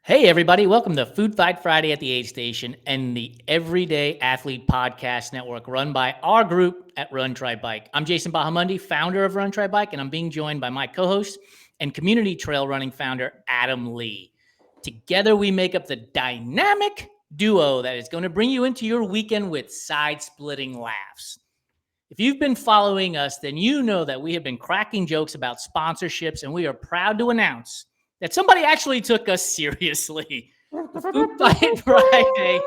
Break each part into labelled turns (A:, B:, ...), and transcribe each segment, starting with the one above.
A: Hey, everybody. Welcome to Food Fight Friday at the Aid Station and the Everyday Athlete Podcast Network run by our group at Run Try Bike. I'm Jason Bahamundi, founder of Run Try Bike, and I'm being joined by my co-host and community trail running founder, Adam Lee. Together, we make up the dynamic duo that is going to bring you into your weekend with side-splitting laughs. If you've been following us, then you know that we have been cracking jokes about sponsorships, and we are proud to announce that somebody actually took us seriously. The Food Fight Friday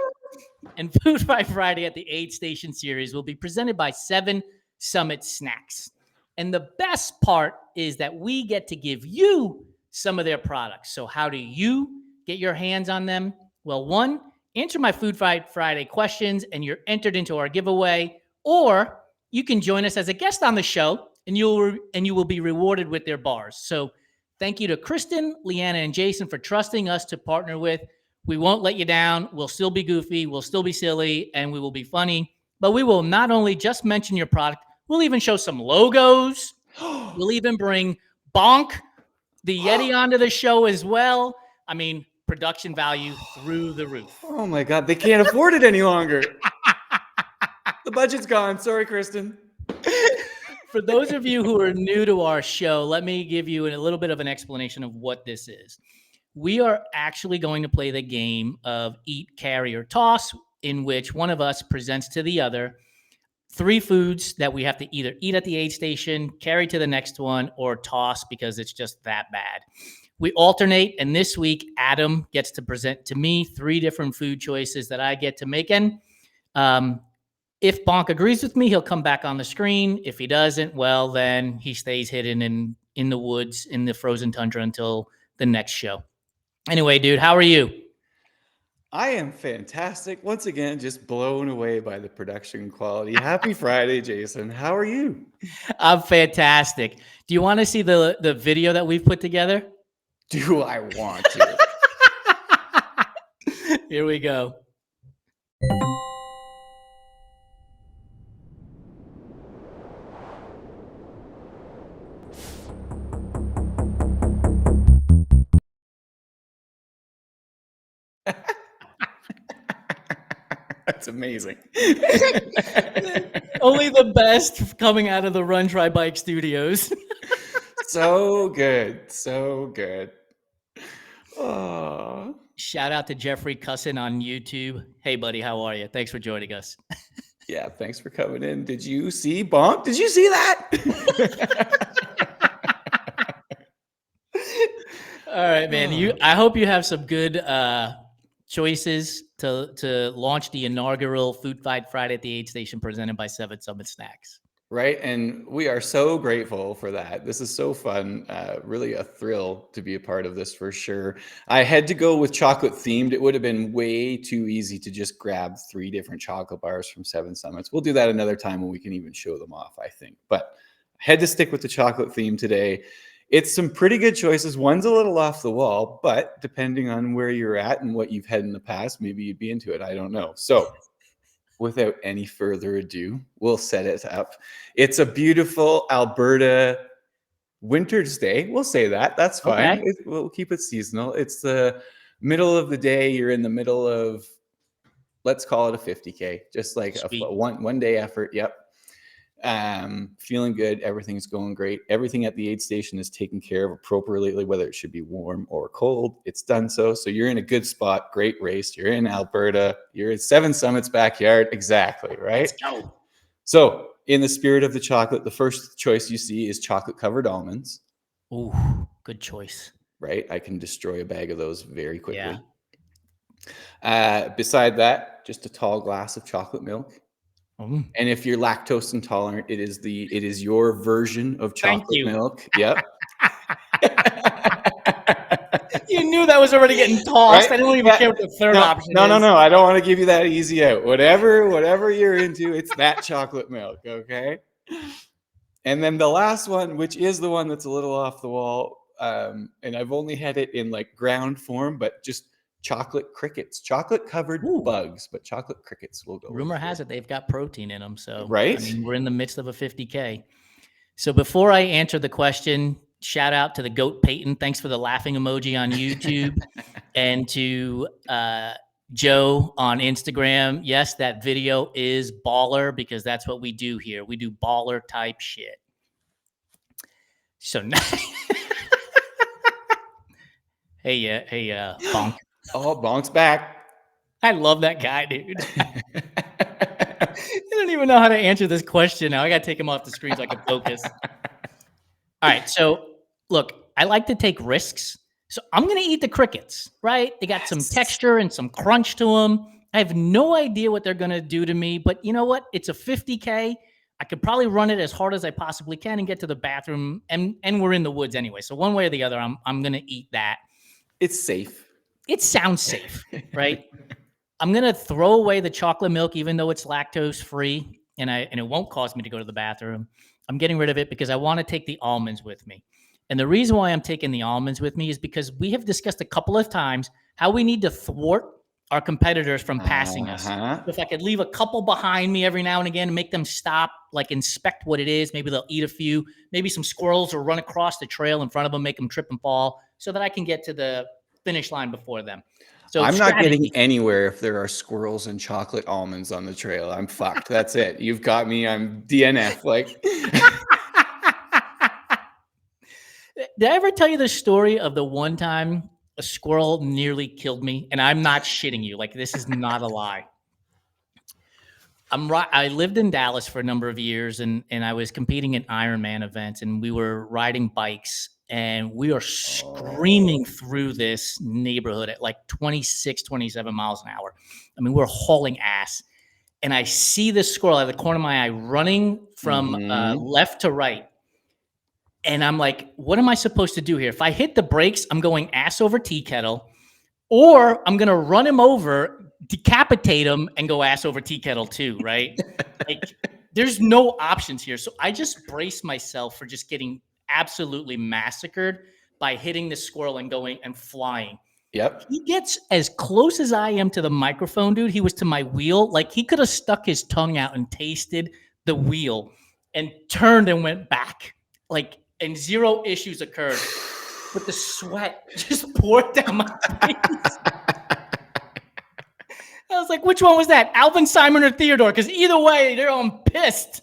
A: and Food Fight Friday at the Aid Station series will be presented by 7 Summit Snacks. And the best part is that we get to give you some of their products. So how do you get your hands on them? Well, one, answer my Food Fight Friday questions and you're entered into our giveaway, or you can join us as a guest on the show and you will be rewarded with their bars. So thank you to Kristen, Leanna, and Jason for trusting us to partner with. We won't let you down. We'll still be goofy. We'll still be silly, and we will be funny. But we will not only just mention your product, we'll even show some logos. We'll even bring Bonk, the Yeti, onto the show as well. I mean, production value through the roof.
B: Oh, my God. They can't afford it any longer. The budget's gone. Sorry, Kristen.
A: For those of you who are new to our show, let me give you a little bit of an explanation of what this is. We are actually going to play the game of eat, carry, or toss, in which one of us presents to the other 3 foods that we have to either eat at the aid station, carry to the next one, or toss because it's just that bad. We alternate, and this week, Adam gets to present to me 3 different food choices that I get to make. And if Bonk agrees with me, he'll come back on the screen. If he doesn't, well, then he stays hidden in the woods, in the frozen tundra until the next show. Anyway, dude, how are you?
B: I am fantastic. Once again, just blown away by the production quality. Happy Friday, Jason. How are you?
A: I'm fantastic. Do you want to see the video that we've put together?
B: Do I want to?
A: Here we go.
B: That's amazing.
A: Only the best coming out of the Run Try Bike studios.
B: So good. So good. Oh.
A: Shout out to Jeffrey Cussin on YouTube. Hey, buddy, how are you? Thanks for joining us.
B: Yeah, thanks for coming in. Did you see Bonk? Did you see that?
A: All right, man. I hope you have some good choices to launch the inaugural Food Fight Friday at the Aid Station presented by 7 Summit Snacks.
B: Right. And we are so grateful for that. This is so fun. Really a thrill to be a part of this for sure. I had to go with chocolate themed. It would have been way too easy to just grab 3 different chocolate bars from 7 Summits. We'll do that another time when we can even show them off, I think. But I had to stick with the chocolate theme today. It's some pretty good choices. One's a little off the wall, but depending on where you're at and what you've had in the past, maybe you'd be into it. I don't know. So without any further ado, we'll set it up. It's a beautiful Alberta winter's day. We'll say that. That's fine.
A: Okay.
B: We'll keep it seasonal. It's the middle of the day. You're in the middle of, let's call it a 50K, just like
A: Sweet.
B: a one day effort. Yep. Feeling good. Everything's going great. Everything at the aid station is taken care of appropriately, whether it should be warm or cold. It's done so. So you're in a good spot. Great race. You're in Alberta. You're at 7 Summits backyard. Exactly. Right.
A: Let's go.
B: So in the spirit of the chocolate, the first choice you see is chocolate covered almonds.
A: Ooh, good choice.
B: Right. I can destroy a bag of those very quickly. Yeah. Beside that, just a tall glass of chocolate milk. And if you're lactose intolerant, it is your version of chocolate milk. Yep.
A: You knew that was already getting tossed. Right? I didn't even care what the third option is.
B: No. I don't want to give you that easy out. Whatever you're into, it's that chocolate milk. Okay. And then the last one, which is the one that's a little off the wall, and I've only had it in like ground form, but just chocolate crickets, chocolate covered bugs, but chocolate crickets will go.
A: Rumor has it they've got protein in them. So
B: right.
A: I mean, we're in the midst of a 50K. So before I answer the question, shout out to the goat Peyton. Thanks for the laughing emoji on YouTube. And to Joe on Instagram, yes, that video is baller because that's what we do here. We do baller type shit. So, hey, Bonk.
B: Oh, Bonk's back.
A: I love that guy, dude. I don't even know how to answer this question now. I got to take him off the screen so I can focus. All right. So, look, I like to take risks. So, I'm going to eat the crickets, right? They got some texture and some crunch to them. I have no idea what they're going to do to me, but you know what? It's a 50K. I could probably run it as hard as I possibly can and get to the bathroom, and we're in the woods anyway. So one way or the other, I'm going to eat that.
B: It's safe.
A: It sounds safe, right? I'm going to throw away the chocolate milk, even though it's lactose free, and it won't cause me to go to the bathroom. I'm getting rid of it because I want to take the almonds with me. And the reason why I'm taking the almonds with me is because we have discussed a couple of times how we need to thwart our competitors from passing us. So if I could leave a couple behind me every now and again and make them stop, like inspect what it is, maybe they'll eat a few, maybe some squirrels will run across the trail in front of them, make them trip and fall so that I can get to the finish line before them. So
B: I'm not
A: strategy.
B: getting anywhere if there are squirrels and chocolate almonds on the trail. I'm fucked. That's it. You've got me. I'm DNF. Like,
A: Did I ever tell you the story of the one time a squirrel nearly killed me? And I'm not shitting you. Like, this is not a lie. I lived in Dallas for a number of years, and I was competing in Ironman events, and we were riding bikes, and we are screaming through this neighborhood at like 26, 27 miles an hour. I mean, we're hauling ass. And I see this squirrel out of the corner of my eye running from left to right. And I'm like, what am I supposed to do here? If I hit the brakes, I'm going ass over tea kettle, or I'm going to run him over, decapitate him, and go ass over tea kettle too, right? Like, there's no options here. So I just brace myself for just getting absolutely massacred by hitting the squirrel and going and flying.
B: Yep.
A: He gets as close as I am to the microphone, dude. He was to my wheel. Like, he could have stuck his tongue out and tasted the wheel and turned and went back. Like, and zero issues occurred. But the sweat just poured down my face. I was like, which one was that? Alvin, Simon, or Theodore? Because either way, I'm pissed.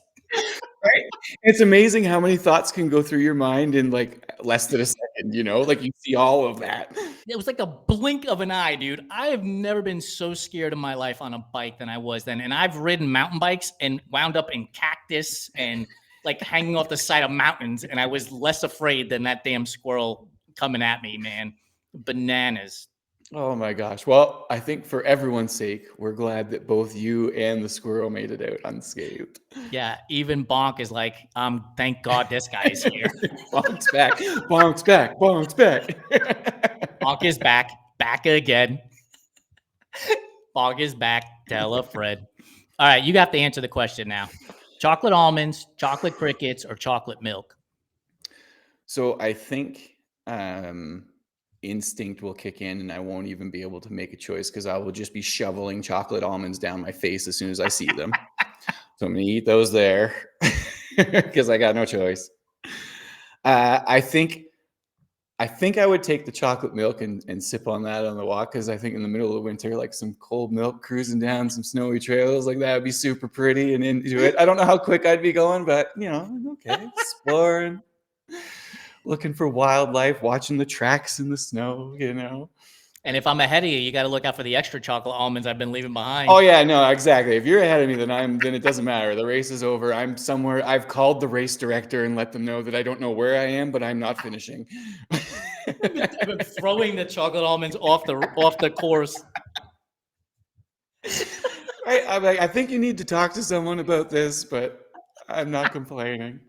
B: Right? It's amazing how many thoughts can go through your mind in like less than a second, you know? Like, you see all of that.
A: It was like a blink of an eye, dude. I have never been so scared in my life on a bike than I was then. And I've ridden mountain bikes and wound up in cactus and like hanging off the side of mountains. And I was less afraid than that damn squirrel coming at me, man. Bananas.
B: Oh my gosh. Well, I think for everyone's sake, we're glad that both you and the squirrel made it out unscathed.
A: Yeah, even Bonk is like, thank God this guy is here.
B: Bonk's back. Bonk's back. Bonk's back.
A: Bonk is back again. Bonk is back. Tell a Fred. All right, you got to answer the question now. Chocolate almonds, chocolate crickets, or chocolate milk?
B: So I think instinct will kick in and I won't even be able to make a choice because I will just be shoveling chocolate almonds down my face as soon as I see them. So I'm going to eat those there because I got no choice. I think I would take the chocolate milk and sip on that on the walk because I think in the middle of winter, like some cold milk cruising down some snowy trails, like that would be super pretty and into it. I don't know how quick I'd be going, but you know, okay, exploring, looking for wildlife, watching the tracks in the snow, you know.
A: And if I'm ahead of you, you got to look out for the extra chocolate almonds I've been leaving behind.
B: Oh yeah, no, exactly. If you're ahead of me, then it doesn't matter. The race is over. I'm somewhere. I've called the race director and let them know that I don't know where I am, but I'm not finishing.
A: I've been throwing the chocolate almonds off the course.
B: I'm like, I think you need to talk to someone about this, but I'm not complaining.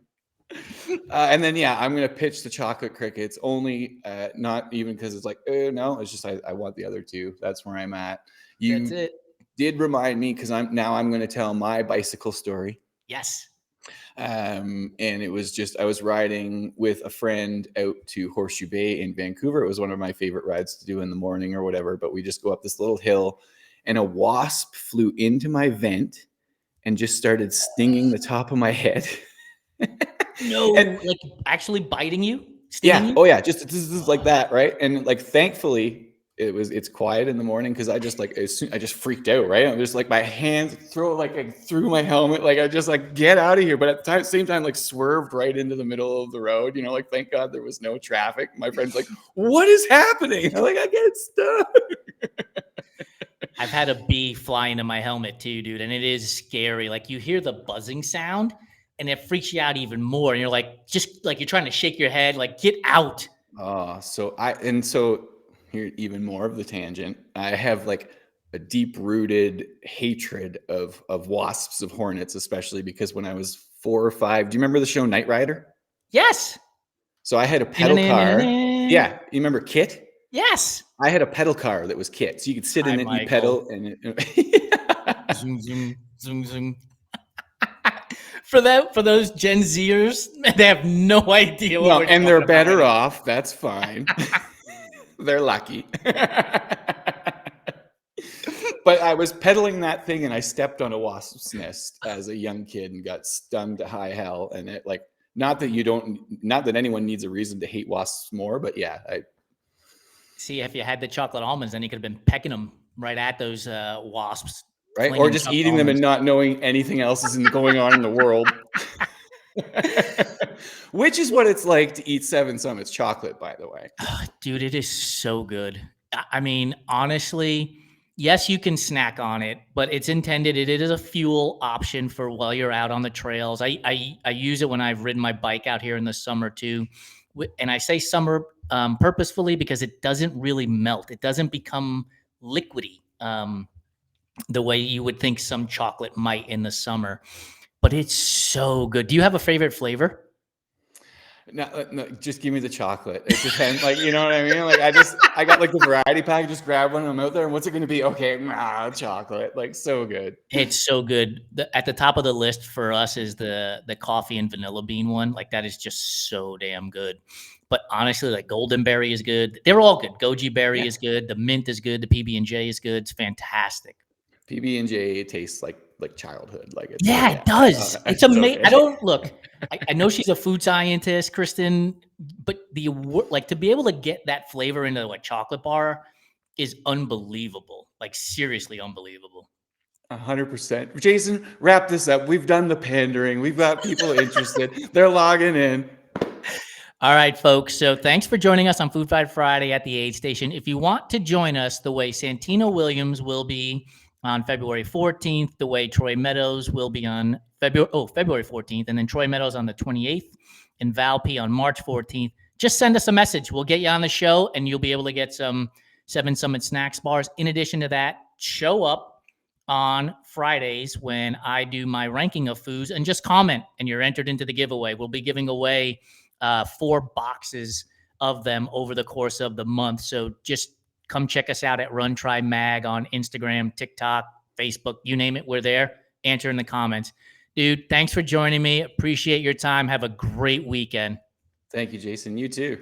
B: And then yeah, I'm gonna pitch the chocolate crickets only, not even because it's like, no, it's just I want the other two. That's where I'm at.
A: That's it.
B: Did remind me because I'm going to tell my bicycle story.
A: Yes.
B: And it was just I was riding with a friend out to Horseshoe Bay in Vancouver. It was one of my favorite rides to do in the morning or whatever. But we just go up this little hill, and a wasp flew into my vent and just started stinging the top of my head.
A: No, like actually biting you? Stinging
B: Yeah.
A: you?
B: Oh yeah. Just this is like that, right? And like thankfully it's quiet in the morning because I just like I just freaked out, right? I'm just like my hands through my helmet, like I just like get out of here, but at the same time like swerved right into the middle of the road, like thank God there was no traffic. My friend's like, what is happening? I'm like, I get stuck.
A: I've had a bee fly into my helmet too, dude, and it is scary. Like you hear the buzzing sound and it freaks you out even more. And you're like, just like you're trying to shake your head, like get out.
B: So here even more of the tangent. I have like a deep-rooted hatred of wasps, of hornets, especially because when I was 4 or 5, do you remember the show Knight Rider?
A: Yes.
B: So I had a pedal car. Yeah, you remember Kit?
A: Yes.
B: I had a pedal car that was Kit, so you could sit in it, and you pedal, and
A: zoom, zoom, zoom, zoom. For those Gen Zers, they have no idea what we're talking
B: and they're
A: about.
B: better off. That's fine. They're lucky. But I was pedaling that thing and I stepped on a wasp's nest as a young kid and got stung to high hell. And it like, not that anyone needs a reason to hate wasps more, but yeah.
A: See, if you had the chocolate almonds, then you could have been pecking them right at those wasps.
B: Right. Or just eating them and not knowing anything else is going on in the world. Which is what it's like to eat Seven Summits chocolate, by the way.
A: Dude, it is so good. I mean, honestly, yes, you can snack on it, but it is a fuel option for while you're out on the trails. I use it when I've ridden my bike out here in the summer too. And I say summer purposefully because it doesn't really melt. It doesn't become liquidy the way you would think some chocolate might in the summer. But it's so good. Do you have a favorite flavor?
B: No, just give me the chocolate. It depends. Like, you know what I mean? Like, I got like the variety pack. Just grab one and I'm out there. And what's it going to be? Okay, chocolate. Like, so good.
A: It's so good. At the top of the list for us is the coffee and vanilla bean one. Like, that is just so damn good. But honestly, like golden berry is good. They're all good. Goji berry is good. The mint is good. The PB&J is good. It's fantastic.
B: PB&J tastes like childhood. Like
A: it does. It's amazing. Okay. I know she's a food scientist, Kristen, but to be able to get that flavor into like chocolate bar is unbelievable. Like seriously unbelievable.
B: 100%. Jason, wrap this up. We've done the pandering. We've got people interested. They're logging in.
A: All right, folks. So thanks for joining us on Food Fight Friday at the aid station. If you want to join us the way Santino Williams will be on February 14th, the way Troy Meadows will be on February 14th, and then Troy Meadows on the 28th, and Val P on March 14th, just send us a message. We'll get you on the show, and you'll be able to get some Seven Summit snacks bars. In addition to that, show up on Fridays when I do my ranking of foods and just comment, and you're entered into the giveaway. We'll be giving away 4 boxes of them over the course of the month. So just come check us out at Run Try Mag on Instagram, TikTok, Facebook, you name it. We're there. Answer in the comments. Dude, thanks for joining me. Appreciate your time. Have a great weekend.
B: Thank you, Jason. You too.